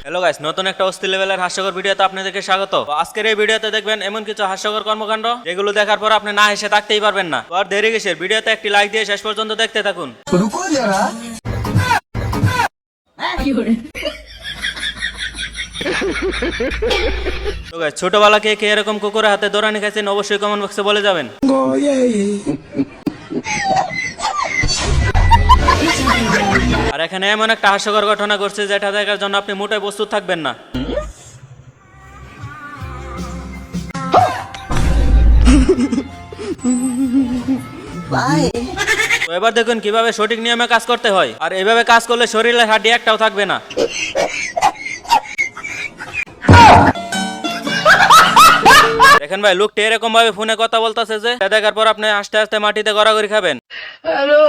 Hello guys, নতুন একটা অস্থির লেভেলের হাস্যকর ভিডিওতে আপনাদেরকে স্বাগত। আজকের এই ভিডিওতে দেখবেন এমন কিছু হাস্যকর কর্মকাণ্ড যেগুলো দেখার পর আপনি না হেসে থাকতেই পারবেন না। আর দেরি কিসের, ভিডিওতে একটি লাইক দিয়ে শেষ পর্যন্ত দেখতে থাকুন। তো গাইস, ছোটবেলা কে এরকম কুকুরের হাতে দৌড়ানি খাইছেন অবশ্যই কমেন্ট বক্সে বলে যাবেন। আর এখানে এমন একটা হাস্যকর ঘটনা ঘটছে যেটা দেখার জন্য আপনি মোটেই প্রস্তুত থাকবেন না। তো এবার দেখুন কিভাবে সঠিক নিয়মে কাজ করতে হয়, আর এভাবে কাজ করলে শরীরের হাড্ডি একটাও থাকবে না। দেখেন ভাই, লোকটি এরকম ভাবে ফোনে কথা বলতেছে যে দেখার পর আপনি আস্তে আস্তে মাটিতে গড়াগড়ি খাবেন। হ্যালো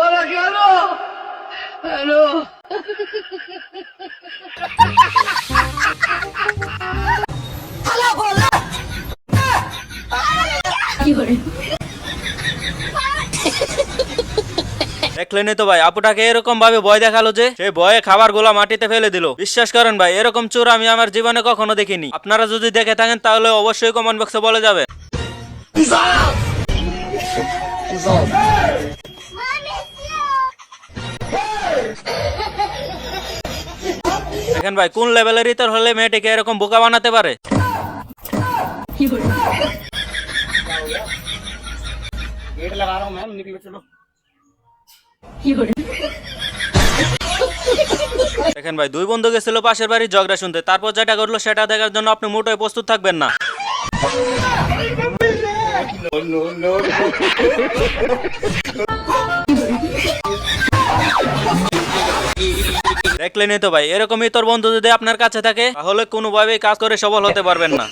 ওরা কেন? হ্যালো দেখলেনি তো ভাই, আপুটাকে এরকম ভাবে ভয় দেখালো যে সেই ভয়ে খাবার গোলা মাটিতে ফেলে দিল। বিশ্বাস করেন ভাই, এরকম চোর আমি আমার জীবনে কখনো দেখিনি। আপনারা যদি দেখে থাকেন তাহলে অবশ্যই কমেন্ট বক্সে বলে যাবে। দেখেন ভাই, কোন লেভেলের ইতর হলে মেয়েটিকে এরকম বোকা বানাতে পারে। দেখেন ভাই, দুই বন্ধু গেছিল পাশের বাড়ির ঝগড়া শুনতে, তারপর যেটা করলো সেটা দেখার জন্য আপনি মোটেই প্রস্তুত থাকবেন না। দেখলেনই তো ভাই, এরকমই তোর বন্ধু যদি আপনার কাছে থাকে তাহলে কোনোভাবেই কাজ করে সফল হতে পারবেন না।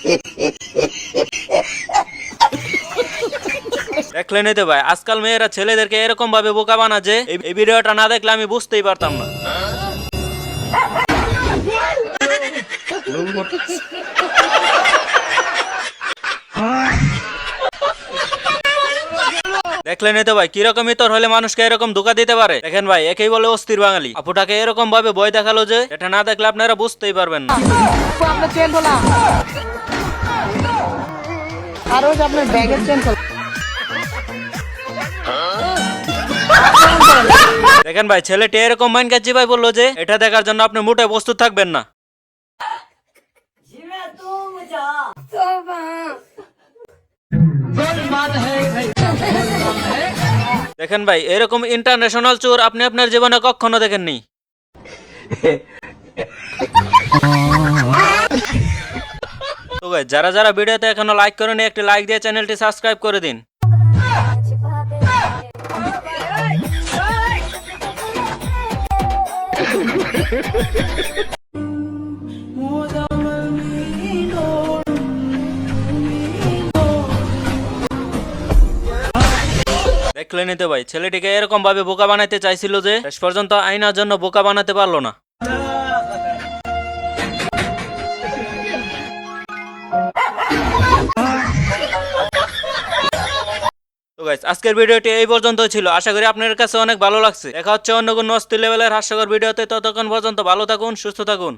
দেখলেনই তো ভাই, আজকাল মেয়েরা ছেলেদেরকে এরকম ভাবে বোকা বানা যে এই ভিডিওটা না দেখলে আমি বুঝতেই পারতাম না। দেখলেনই তো ভাই, কিরকম ইতর হলে মানুষকে এরকম ধোকা দিতে পারে। দেখেন ভাই, একেই বলে অস্থির বাঙালি। আপুটাকে এরকম ভাবে ভয় দেখালো যে এটা না দেখলে আপনারা বুঝতেই পারবেন না। আপনার চেন খোলা আর ওই যে আপনার ব্যাগের চেন খোলা। দেখেন ভাই, ছেলেটি এরকম মাইন্ড কাচ্ছি ভাই বললো যে এটা দেখার জন্য আপনি মোটে প্রস্তুত থাকবেন না। দেখেন ভাই, এরকম ইন্টারন্যাশনাল চোর আপনি আপনার জীবনে কখনো দেখেননি। তো গাইস, যারা যারা ভিডিওতে এখনো লাইক করেনি একটি লাইক দিয়ে চ্যানেলটি সাবস্ক্রাইব করে দিন। দেখলেনই তো ভাই, ছেলেটিকে এরকম ভাবে বোকা বানাইতে চাইছিল যে শেষ পর্যন্ত আইনার জন্য বোকা বানাতে পারলো না। তো গাইস, আজকের ভিডিওটি এই পর্যন্ত ছিল। আশা করি আপনার কাছে অনেক ভালো লাগছে। দেখা হচ্ছে অন্য কোনো অস্থির লেভেলের হাস্যকর ভিডিওতে। ততক্ষণ পর্যন্ত ভালো থাকুন, সুস্থ থাকুন।